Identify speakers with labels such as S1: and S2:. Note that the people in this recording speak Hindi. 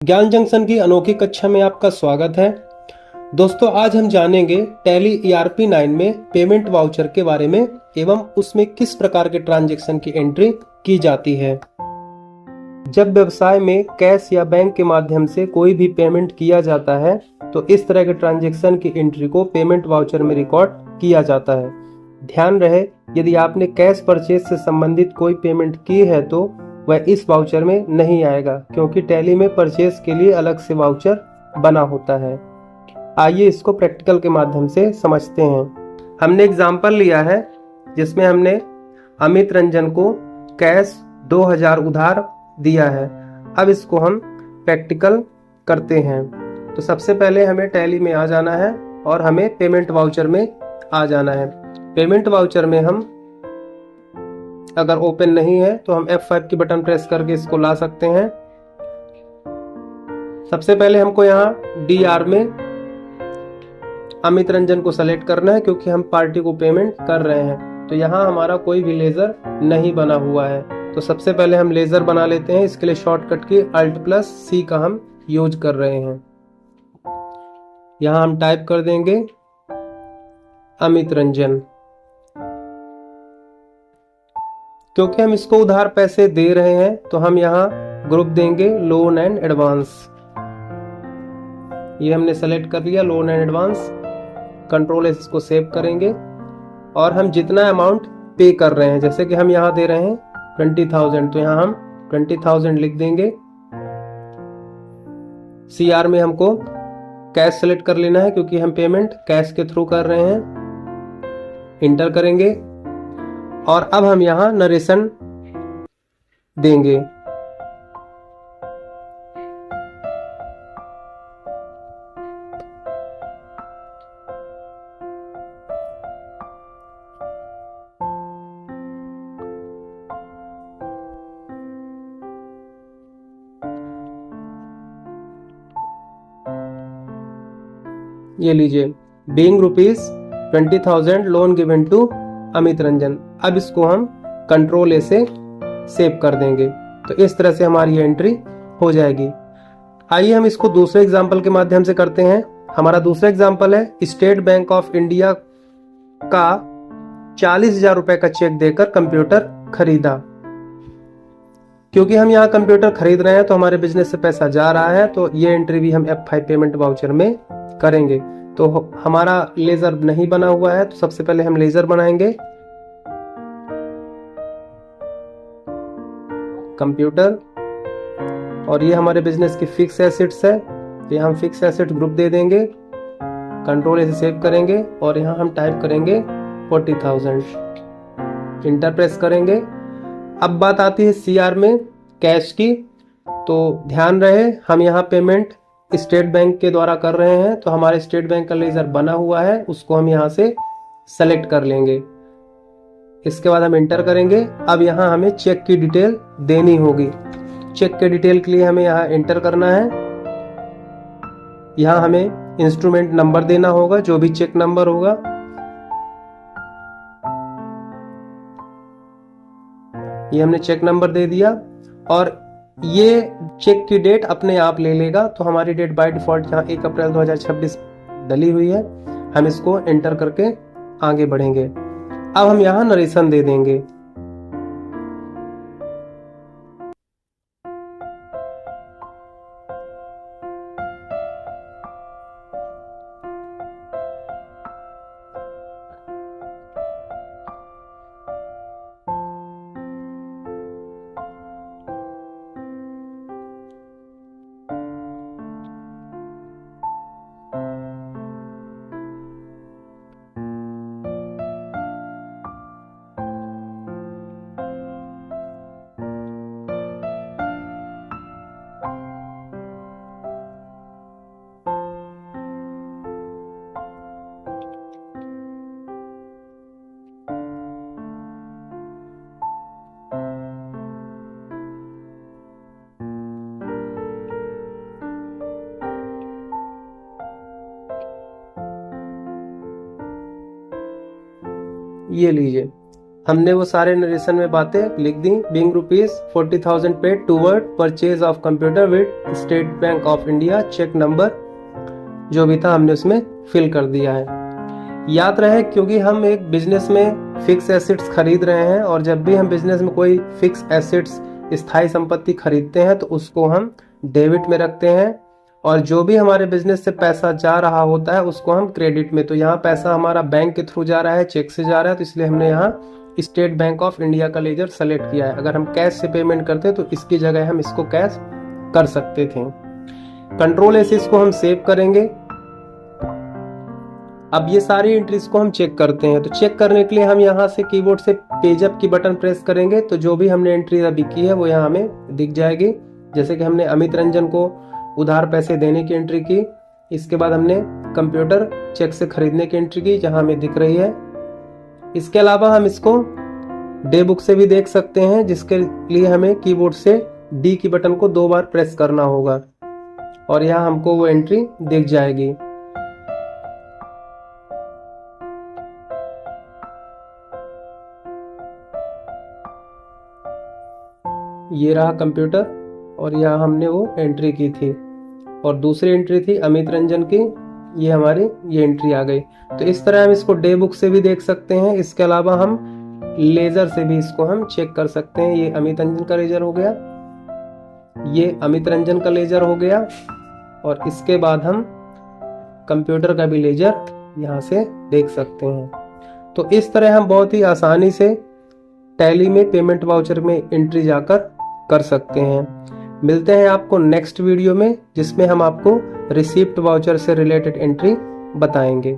S1: ज्ञान जंक्शन की अनोखी कक्षा में आपका स्वागत है। दोस्तों, आज हम जानेंगे टैली ERP 9 में पेमेंट वाउचर के बारे में एवं उसमें किस प्रकार के ट्रांजैक्शन की एंट्री की जाती है। जब व्यवसाय में कैश या बैंक के माध्यम से कोई भी पेमेंट किया जाता है तो इस तरह के ट्रांजैक्शन की एंट्री को पेमेंट वाउचर में रिकॉर्ड किया जाता है। ध्यान रहे, यदि आपने कैश परचेज से संबंधित कोई पेमेंट की है तो वह इस वाउचर में नहीं आएगा, क्योंकि टैली में परचेज के लिए अलग से वाउचर बना होता है। आइए इसको प्रैक्टिकल के माध्यम से समझते हैं। हमने एग्जाम्पल लिया है जिसमें हमने अमित रंजन को कैश 2000 उधार दिया है। अब इसको हम प्रैक्टिकल करते हैं। तो सबसे पहले हमें टैली में आ जाना है और हमें पेमेंट वाउचर में आ जाना है। पेमेंट वाउचर में हम अगर ओपन नहीं है तो हम F5 की बटन प्रेस करके इसको ला सकते हैं। सबसे पहले हमको यहाँ DR में अमित रंजन को सेलेक्ट करना है, क्योंकि हम पार्टी को पेमेंट कर रहे हैं। तो यहाँ हमारा कोई भी लेजर नहीं बना हुआ है, तो सबसे पहले हम लेजर बना लेते हैं। इसके लिए शॉर्टकट की Alt+C का हम यूज कर रहे हैं। यहाँ हम टाइप कर देंगे अमित रंजन। क्योंकि हम इसको उधार पैसे दे रहे हैं तो हम यहाँ ग्रुप देंगे लोन एंड एडवांस। ये हमने सेलेक्ट कर लिया loan and advance. Control S इसको सेव करेंगे और हम जितना अमाउंट पे कर रहे हैं, जैसे कि हम यहाँ दे रहे हैं 20,000, तो यहाँ हम 20,000 लिख देंगे। CR में हमको कैश सेलेक्ट कर लेना है, क्योंकि हम पेमेंट कैश के थ्रू कर रहे हैं। इंटर करेंगे और अब हम यहाँ नरेशन देंगे। ये लीजिए, being ₹20,000 loan given to Amit Ranjan. अब इसको हम कंट्रोल A से सेव कर देंगे। तो इस तरह से हमारी एंट्री हो जाएगी। आइए हम इसको दूसरे एग्जाम्पल के माध्यम से करते हैं। हमारा दूसरा एग्जाम्पल है स्टेट बैंक ऑफ इंडिया का 40,000 रुपए का चेक देकर कंप्यूटर खरीदा। क्योंकि हम यहाँ कंप्यूटर खरीद रहे हैं तो हमारे बिजनेस से पैसा जा रहा है, तो ये एंट्री भी हम F5 पेमेंट वाउचर में करेंगे। तो हमारा लेजर नहीं बना हुआ है, तो सबसे पहले हम लेजर बनाएंगे। कंप्यूटर, और ये हमारे बिजनेस की फिक्स एसेट्स है, तो यहाँ हम फिक्स एसेट ग्रुप दे देंगे। कंट्रोल से सेव करेंगे और यहाँ हम टाइप करेंगे 40,000। इंटर प्रेस करेंगे। अब बात आती है CR में कैश की। तो ध्यान रहे, हम यहाँ पेमेंट स्टेट बैंक के द्वारा कर रहे हैं, तो हमारे स्टेट बैंक का लेजर बना हुआ है, उसको हम यहाँ से सेलेक्ट कर लेंगे। इसके बाद हम इंटर करेंगे। अब यहाँ हमें चेक की डिटेल देनी होगी। चेक के डिटेल के लिए हमें यहाँ इंटर करना है। यहाँ हमें इंस्ट्रूमेंट नंबर देना होगा, जो भी चेक नंबर होगा। ये हमने चेक नंबर दे दिया और ये चेक की डेट अपने आप ले लेगा। तो हमारी डेट बाय डिफॉल्ट यहाँ 1 अप्रैल 2026 डली हुई है। हम इसको एंटर करके आगे बढ़ेंगे। अब हम यहाँ नरेशन दे देंगे। ये लीजिए, हमने वो सारे नरेशन में बातें लिख दी। Being ₹40,000 paid toward purchase of computer with State Bank of India, cheque number जो भी था हमने उसमें फिल कर दिया है। याद रहे, क्योंकि हम एक बिजनेस में फिक्स एसेट्स खरीद रहे हैं और जब भी हम बिजनेस में कोई फिक्स एसेट्स स्थायी संपत्ति खरीदते हैं तो उसको हम डेबिट में रखते हैं, और जो भी हमारे बिजनेस से पैसा जा रहा होता है उसको हम क्रेडिट में। तो यहाँ पैसा हमारा बैंक के थ्रू जा रहा है, चेक से जा रहा है, तो इसलिए हमने यहाँ स्टेट बैंक ऑफ इंडिया का लेजर सेलेक्ट किया है। अगर हम कैश से पेमेंट करते तो इसकी जगह हम इसको कैश कर सकते थे। कंट्रोल एस इसको हम सेव करेंगे। अब ये सारी एंट्रीज को हम चेक करते हैं। तो चेक करने के लिए हम यहाँ से कीबोर्ड से पेज अप की बटन प्रेस करेंगे तो जो भी हमने एंट्री अभी की है वो यहाँ हमें दिख जाएगी। जैसे कि हमने अमित रंजन को उधार पैसे देने की एंट्री की, इसके बाद हमने कंप्यूटर चेक से खरीदने की एंट्री की जहां हमें दिख रही है। इसके अलावा हम इसको डे बुक से भी देख सकते हैं, जिसके लिए हमें कीबोर्ड से डी की बटन को 2 बार प्रेस करना होगा और यहाँ हमको वो एंट्री दिख जाएगी। ये रहा कंप्यूटर और यहाँ हमने वो एंट्री की थी, और दूसरी एंट्री थी अमित रंजन की, ये हमारी ये एंट्री आ गई। तो इस तरह हम इसको डे बुक से भी देख सकते हैं। इसके अलावा हम लेजर से भी इसको हम चेक कर सकते हैं। ये अमित रंजन का लेजर हो गया, ये अमित रंजन का लेजर हो गया, और इसके बाद हम कंप्यूटर का भी लेजर यहाँ से देख सकते हैं। तो इस तरह हम बहुत ही आसानी से टैली में पेमेंट वाउचर में एंट्री जाकर कर सकते हैं। मिलते हैं आपको नेक्स्ट वीडियो में, जिसमें हम आपको रिसीप्ट वाउचर से रिलेटेड एंट्री बताएंगे।